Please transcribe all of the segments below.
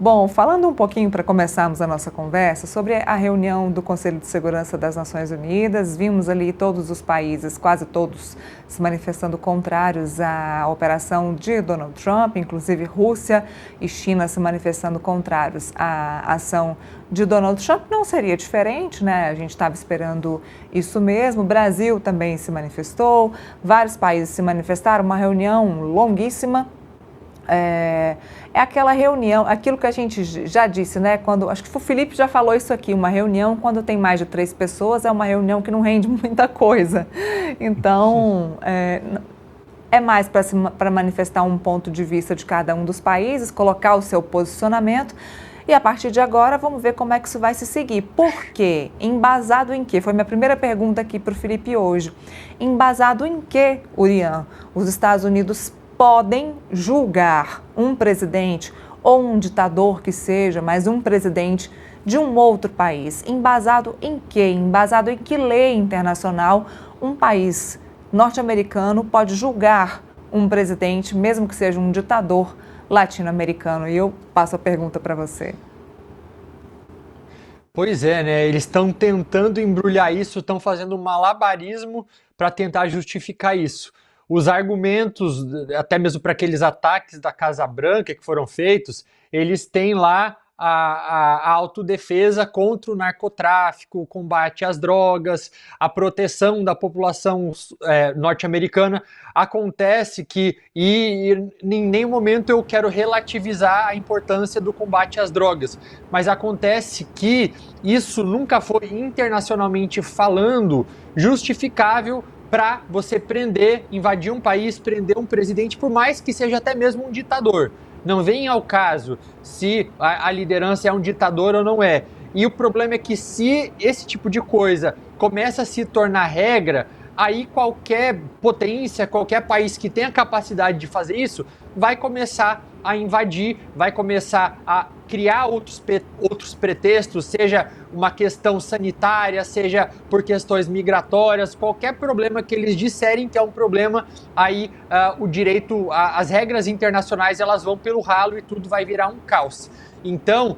Bom, falando um pouquinho para começarmos a nossa conversa sobre a reunião do Conselho de Segurança das Nações Unidas, vimos ali todos os países, quase todos, se manifestando contrários à operação de Donald Trump, inclusive Rússia e China se manifestando contrários à ação de Donald Trump. Não seria diferente, né? A gente estava esperando isso mesmo. O Brasil também se manifestou, vários países se manifestaram, uma reunião longuíssima. É aquela reunião, aquilo que a gente já disse, né? Acho que o Felipe já falou isso aqui, uma reunião quando tem mais de 3 pessoas é uma reunião que não rende muita coisa. Então, é mais para manifestar um ponto de vista de cada um dos países, colocar o seu posicionamento. E a partir de agora, vamos ver como é que isso vai se seguir. Por quê? Embasado em quê? Foi minha primeira pergunta aqui para o Felipe hoje. Embasado em quê, Urian, os Estados Unidos podem julgar um presidente ou um ditador que seja, mas um presidente de um outro país? Embasado em quê? Embasado em que lei internacional um país norte-americano pode julgar um presidente, mesmo que seja um ditador latino-americano? E eu passo a pergunta para você. Pois é, né? Eles estão tentando embrulhar isso, estão fazendo um malabarismo para tentar justificar isso. Os argumentos, até mesmo para aqueles ataques da Casa Branca que foram feitos, eles têm lá a autodefesa contra o narcotráfico, o combate às drogas, a proteção da população norte-americana. Acontece que, e em nenhum momento eu quero relativizar a importância do combate às drogas, mas acontece que isso nunca foi internacionalmente falando justificável para você prender, invadir um país, prender um presidente, por mais que seja até mesmo um ditador. Não vem ao caso se a liderança é um ditador ou não é. E o problema é que se esse tipo de coisa começa a se tornar regra, aí qualquer potência, qualquer país que tenha capacidade de fazer isso, vai começar a invadir, vai começar a criar outros pretextos, seja uma questão sanitária, seja por questões migratórias, qualquer problema que eles disserem que é um problema, aí o direito, as regras internacionais, elas vão pelo ralo e tudo vai virar um caos. Então,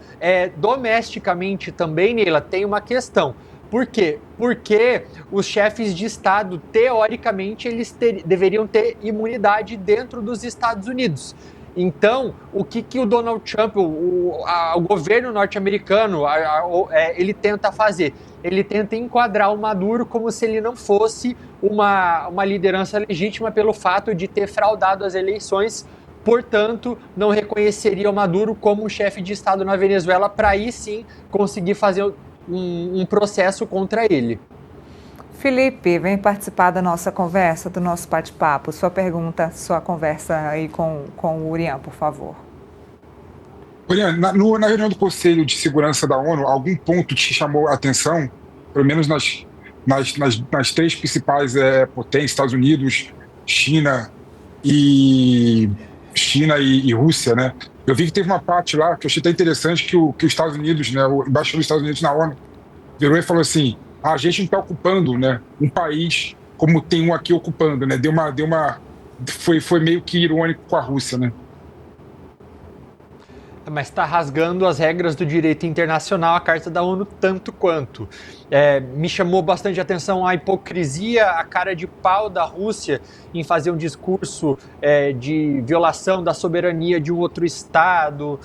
domesticamente também, Neila, tem uma questão. Por quê? Porque os chefes de Estado, teoricamente, eles deveriam ter imunidade dentro dos Estados Unidos. Então, o que o Donald Trump, o governo norte-americano, ele tenta fazer? Ele tenta enquadrar o Maduro como se ele não fosse uma liderança legítima pelo fato de ter fraudado as eleições. Portanto, não reconheceria o Maduro como um chefe de Estado na Venezuela para aí sim conseguir fazer um processo contra ele. Felipe, vem participar da nossa conversa, do nosso bate-papo. Sua pergunta, sua conversa aí com o Urian, por favor. Urian, na reunião do Conselho de Segurança da ONU, algum ponto te chamou a atenção, pelo menos nas 3 principais potências, Estados Unidos, China e Rússia, né? Eu vi que teve uma parte lá que eu achei até interessante que os Estados Unidos, né, o embaixador dos Estados Unidos na ONU, virou e falou assim: a gente não está ocupando, né, um país como tem um aqui ocupando, né? Foi meio que irônico com a Rússia, né? Mas está rasgando as regras do direito internacional, a Carta da ONU, tanto quanto. Me chamou bastante atenção a hipocrisia, a cara de pau da Rússia em fazer um discurso de violação da soberania de um outro Estado,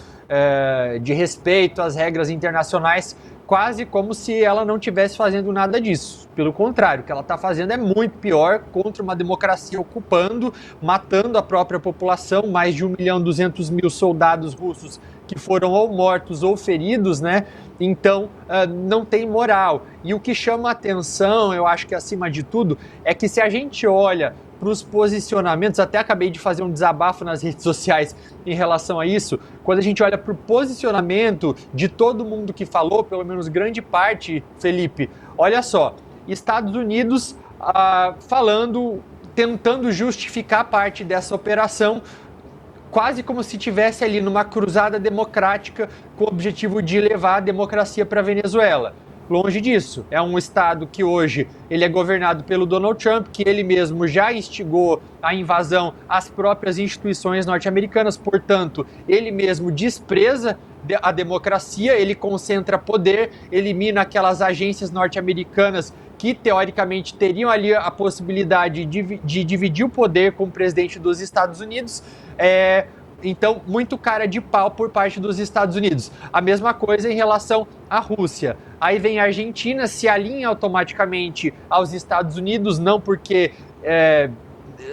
de respeito às regras internacionais, quase como se ela não estivesse fazendo nada disso. Pelo contrário, o que ela está fazendo é muito pior contra uma democracia ocupando, matando a própria população, mais de 1.200.000 soldados russos que foram ou mortos ou feridos, né? Então, não tem moral. E o que chama a atenção, eu acho que acima de tudo, é que se a gente olha para os posicionamentos, até acabei de fazer um desabafo nas redes sociais em relação a isso, quando a gente olha para o posicionamento de todo mundo que falou, pelo menos grande parte, Felipe, olha só, Estados Unidos tentando justificar parte dessa operação, quase como se estivesse ali numa cruzada democrática com o objetivo de levar a democracia para a Venezuela. Longe disso, é um estado que hoje ele é governado pelo Donald Trump, que ele mesmo já instigou a invasão às próprias instituições norte-americanas, portanto, ele mesmo despreza a democracia, ele concentra poder, elimina aquelas agências norte-americanas que, teoricamente, teriam ali a possibilidade de dividir o poder com o presidente dos Estados Unidos. Então, muito cara de pau por parte dos Estados Unidos. A mesma coisa em relação à Rússia. Aí vem a Argentina, se alinha automaticamente aos Estados Unidos, não porque...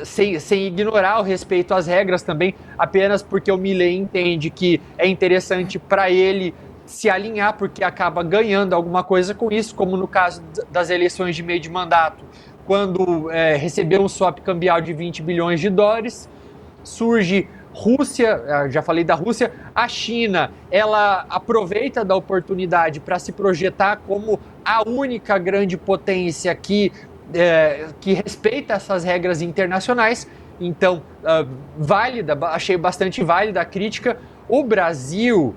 Sem ignorar o respeito às regras também, apenas porque o Milei entende que é interessante para ele se alinhar, porque acaba ganhando alguma coisa com isso, como no caso das eleições de meio de mandato, quando recebeu um swap cambial de 20 bilhões de dólares, surge Rússia, já falei da Rússia, a China, ela aproveita da oportunidade para se projetar como a única grande potência que respeita essas regras internacionais. Então, achei bastante válida a crítica. O Brasil,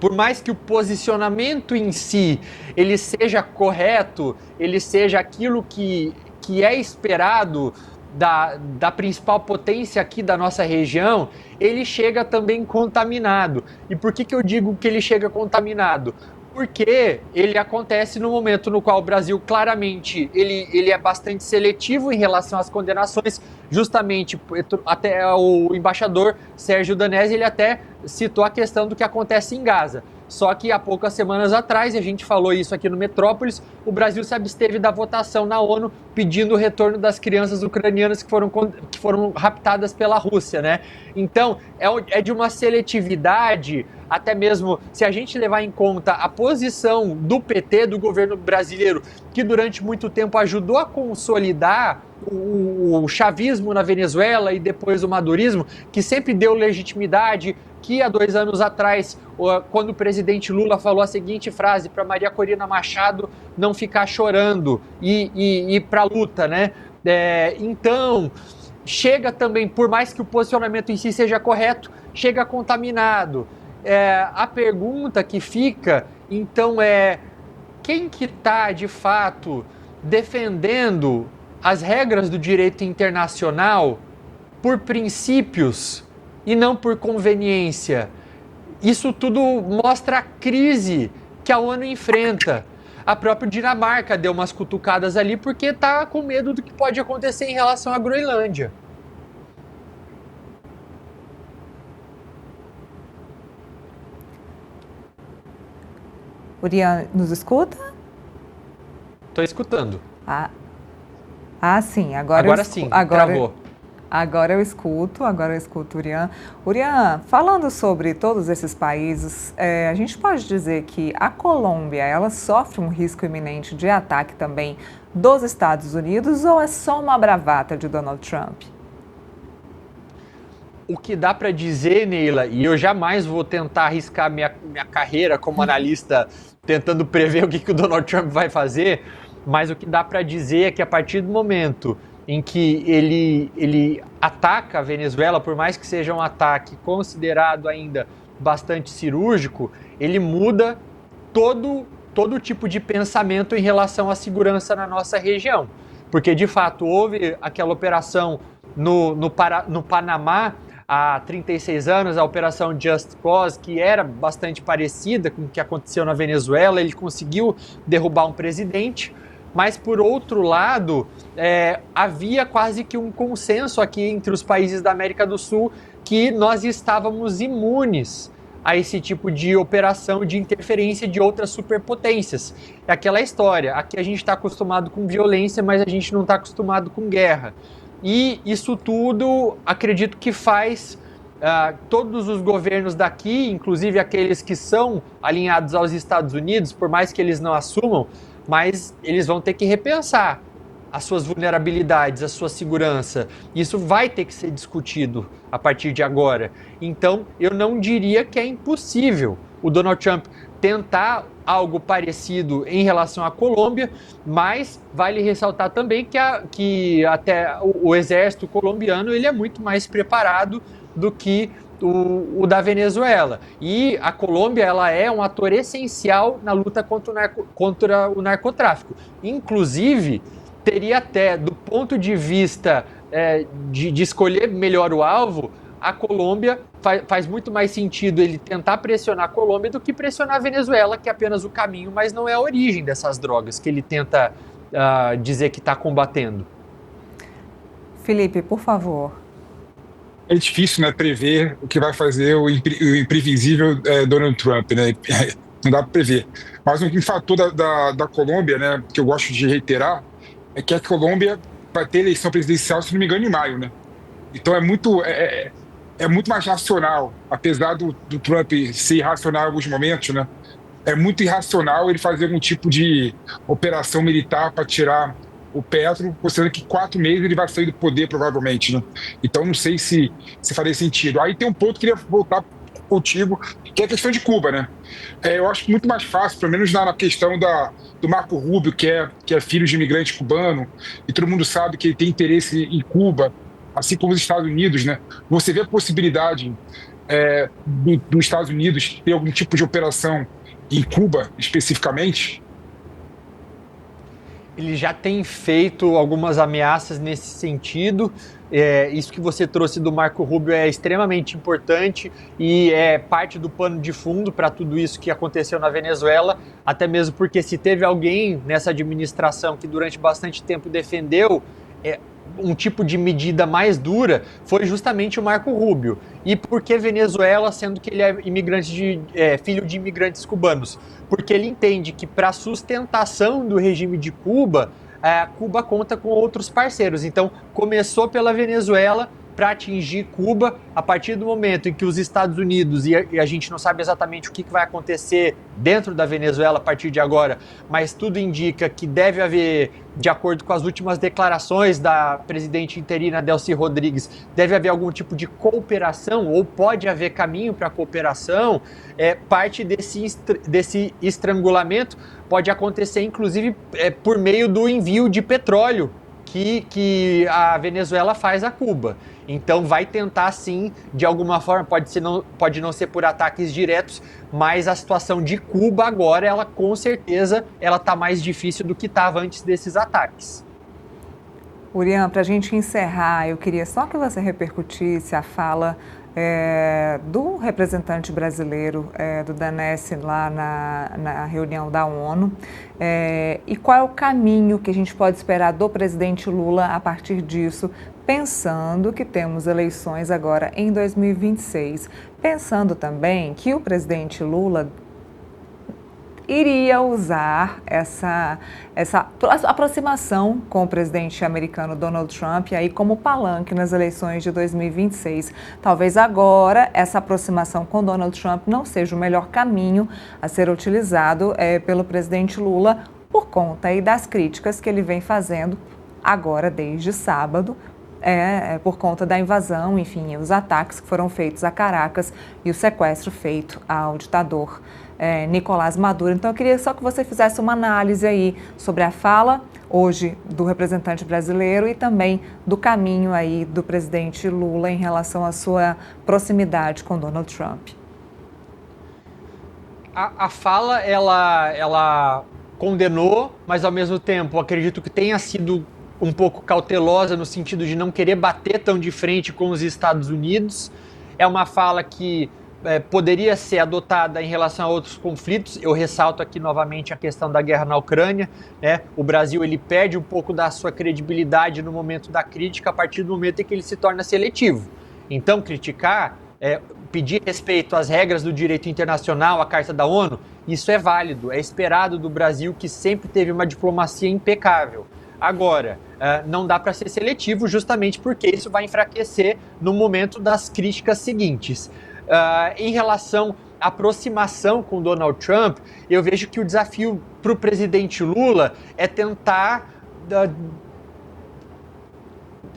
por mais que o posicionamento em si ele seja correto, ele seja aquilo que é esperado da principal potência aqui da nossa região, ele chega também contaminado. E por que eu digo que ele chega contaminado? Porque ele acontece no momento no qual o Brasil claramente ele é bastante seletivo em relação às condenações, justamente até o embaixador Sérgio Danesi, ele até citou a questão do que acontece em Gaza. Só que há poucas semanas atrás, e a gente falou isso aqui no Metrópolis, o Brasil se absteve da votação na ONU pedindo o retorno das crianças ucranianas que foram raptadas pela Rússia, né? Então, é de uma seletividade, até mesmo se a gente levar em conta a posição do PT, do governo brasileiro, que durante muito tempo ajudou a consolidar o chavismo na Venezuela e depois o madurismo, que sempre deu legitimidade, que há 2 anos atrás, quando o presidente Lula falou a seguinte frase para Maria Corina Machado não ficar chorando e ir para a luta, né? Então, chega também, por mais que o posicionamento em si seja correto, chega contaminado. A pergunta que fica, então, quem que está, de fato, defendendo as regras do direito internacional por princípios e não por conveniência? Isso tudo mostra a crise que a ONU enfrenta. A própria Dinamarca deu umas cutucadas ali porque está com medo do que pode acontecer em relação à Groenlândia. Urian, nos escuta? Estou escutando. Sim. Agora sim, travou. Agora eu escuto, Urian. Urian, falando sobre todos esses países, a gente pode dizer que a Colômbia, ela sofre um risco iminente de ataque também dos Estados Unidos ou é só uma bravata de Donald Trump? O que dá para dizer, Neila, e eu jamais vou tentar arriscar minha carreira como analista tentando prever o que o Donald Trump vai fazer, mas o que dá para dizer é que a partir do momento em que ele ataca a Venezuela, por mais que seja um ataque considerado ainda bastante cirúrgico, ele muda todo tipo de pensamento em relação à segurança na nossa região. Porque, de fato, houve aquela operação no Panamá, há 36 anos, a Operação Just Cause, que era bastante parecida com o que aconteceu na Venezuela. Ele conseguiu derrubar um presidente, mas, por outro lado, havia quase que um consenso aqui entre os países da América do Sul que nós estávamos imunes a esse tipo de operação de interferência de outras superpotências. É aquela história, aqui a gente está acostumado com violência, mas a gente não está acostumado com guerra. E isso tudo, acredito que faz todos os governos daqui, inclusive aqueles que são alinhados aos Estados Unidos, por mais que eles não assumam, mas eles vão ter que repensar as suas vulnerabilidades, a sua segurança. Isso vai ter que ser discutido a partir de agora. Então, eu não diria que é impossível o Donald Trump tentar algo parecido em relação à Colômbia, mas vale ressaltar também que até o exército colombiano ele é muito mais preparado do que o da Venezuela. E a Colômbia ela é um ator essencial na luta contra o narcotráfico. Inclusive, teria até, do ponto de vista de escolher melhor o alvo, a Colômbia faz muito mais sentido ele tentar pressionar a Colômbia do que pressionar a Venezuela, que é apenas o caminho, mas não é a origem dessas drogas que ele tenta dizer que está combatendo. Felipe, por favor. É difícil, né, prever o que vai fazer o imprevisível Donald Trump, né? Não dá para prever. Mas um fator da Colômbia, né, que eu gosto de reiterar, é que a Colômbia vai ter eleição presidencial, se não me engano, em maio, né? Então é muito mais racional, apesar do Trump ser irracional em alguns momentos, né? É muito irracional ele fazer algum tipo de operação militar para tirar o Petro, considerando que 4 meses ele vai sair do poder, provavelmente, né? Então não sei se faria sentido. Aí tem um ponto que eu queria voltar contigo, que é a questão de Cuba, né? Eu acho muito mais fácil, pelo menos na questão do Marco Rubio, que é filho de imigrante cubano, e todo mundo sabe que ele tem interesse em Cuba, assim como os Estados Unidos, né? Você vê a possibilidade dos Estados Unidos ter algum tipo de operação em Cuba, especificamente? Ele já tem feito algumas ameaças nesse sentido. Isso que você trouxe do Marco Rubio é extremamente importante e é parte do pano de fundo para tudo isso que aconteceu na Venezuela, até mesmo porque se teve alguém nessa administração que durante bastante tempo defendeu um tipo de medida mais dura, foi justamente o Marco Rubio. E por que Venezuela, sendo que ele é filho de imigrantes cubanos? Porque ele entende que para a sustentação do regime de Cuba, Cuba conta com outros parceiros. Então, começou pela Venezuela para atingir Cuba, a partir do momento em que os Estados Unidos, e a gente não sabe exatamente o que vai acontecer dentro da Venezuela a partir de agora, mas tudo indica que deve haver, de acordo com as últimas declarações da presidente interina Delcy Rodrigues, deve haver algum tipo de cooperação, ou pode haver caminho para cooperação. Parte desse estrangulamento pode acontecer, inclusive, por meio do envio de petróleo que a Venezuela faz a Cuba. Então vai tentar sim, de alguma forma, pode não ser por ataques diretos, mas a situação de Cuba agora, ela com certeza, ela está mais difícil do que estava antes desses ataques. Urian, para a gente encerrar, eu queria só que você repercutisse a fala do representante brasileiro, do Danese, lá na reunião da ONU, e qual é o caminho que a gente pode esperar do presidente Lula a partir disso, pensando que temos eleições agora em 2026, pensando também que o presidente Lula iria usar essa aproximação com o presidente americano Donald Trump aí como palanque nas eleições de 2026. Talvez agora essa aproximação com Donald Trump não seja o melhor caminho a ser utilizado pelo presidente Lula por conta aí das críticas que ele vem fazendo agora desde sábado, por conta da invasão, enfim, os ataques que foram feitos a Caracas e o sequestro feito ao ditador Nicolás Maduro. Então eu queria só que você fizesse uma análise aí sobre a fala hoje do representante brasileiro e também do caminho aí do presidente Lula em relação à sua proximidade com Donald Trump. A fala, ela condenou, mas ao mesmo tempo acredito que tenha sido um pouco cautelosa no sentido de não querer bater tão de frente com os Estados Unidos. É uma fala que poderia ser adotada em relação a outros conflitos. Eu ressalto aqui novamente a questão da guerra na Ucrânia, né? O Brasil ele perde um pouco da sua credibilidade no momento da crítica a partir do momento em que ele se torna seletivo. Então, criticar, pedir respeito às regras do direito internacional, à Carta da ONU, isso é válido, é esperado do Brasil, que sempre teve uma diplomacia impecável. Agora, não dá para ser seletivo justamente porque isso vai enfraquecer no momento das críticas seguintes. Em relação à aproximação com Donald Trump, eu vejo que o desafio para o presidente Lula é tentar...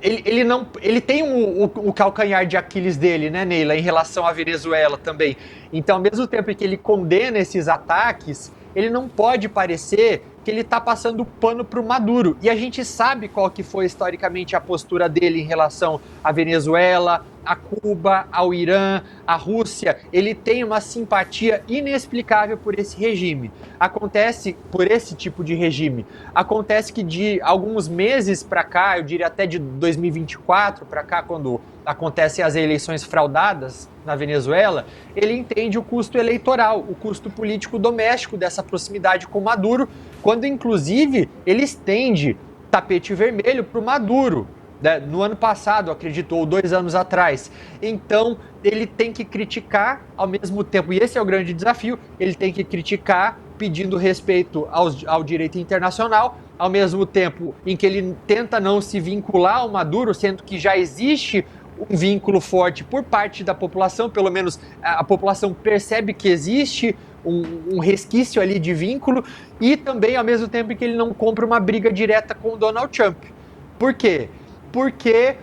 Ele tem o calcanhar de Aquiles dele, né, Neila, em relação à Venezuela também. Então, ao mesmo tempo que ele condena esses ataques, ele não pode parecer que ele está passando pano para o Maduro. E a gente sabe qual que foi historicamente a postura dele em relação à Venezuela, a Cuba, ao Irã, à Rússia, ele tem uma simpatia inexplicável por esse regime. Acontece, por esse tipo de regime, acontece que de alguns meses para cá, eu diria até de 2024 para cá, quando acontecem as eleições fraudadas na Venezuela, ele entende o custo eleitoral, o custo político doméstico dessa proximidade com Maduro, quando inclusive ele estende tapete vermelho para o Maduro, né, no ano passado, acredito, ou 2 anos atrás. Então, ele tem que criticar ao mesmo tempo, e esse é o grande desafio, ele tem que criticar pedindo respeito ao direito internacional, ao mesmo tempo em que ele tenta não se vincular ao Maduro, sendo que já existe um vínculo forte por parte da população, pelo menos a população percebe que existe um resquício ali de vínculo, e também ao mesmo tempo em que ele não compra uma briga direta com o Donald Trump. Por quê? Porque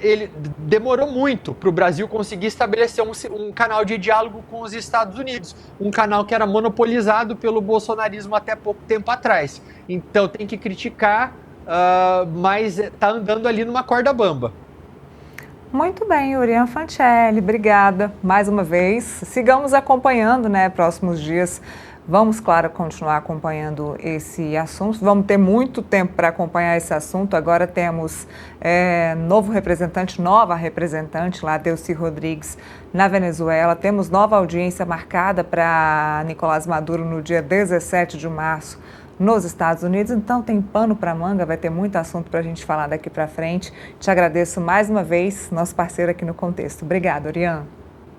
ele demorou muito para o Brasil conseguir estabelecer um canal de diálogo com os Estados Unidos, um canal que era monopolizado pelo bolsonarismo até pouco tempo atrás. Então tem que criticar, mas está andando ali numa corda bamba. Muito bem, Urian Fancelli, obrigada mais uma vez. Sigamos acompanhando, né, próximos dias. Vamos, claro, continuar acompanhando esse assunto. Vamos ter muito tempo para acompanhar esse assunto. Agora temos novo representante, nova representante lá, Delcy Rodrigues, na Venezuela. Temos nova audiência marcada para Nicolás Maduro no dia 17 de março nos Estados Unidos. Então tem pano para manga, vai ter muito assunto para a gente falar daqui para frente. Te agradeço mais uma vez, nosso parceiro aqui no Contexto. Obrigada, Urian.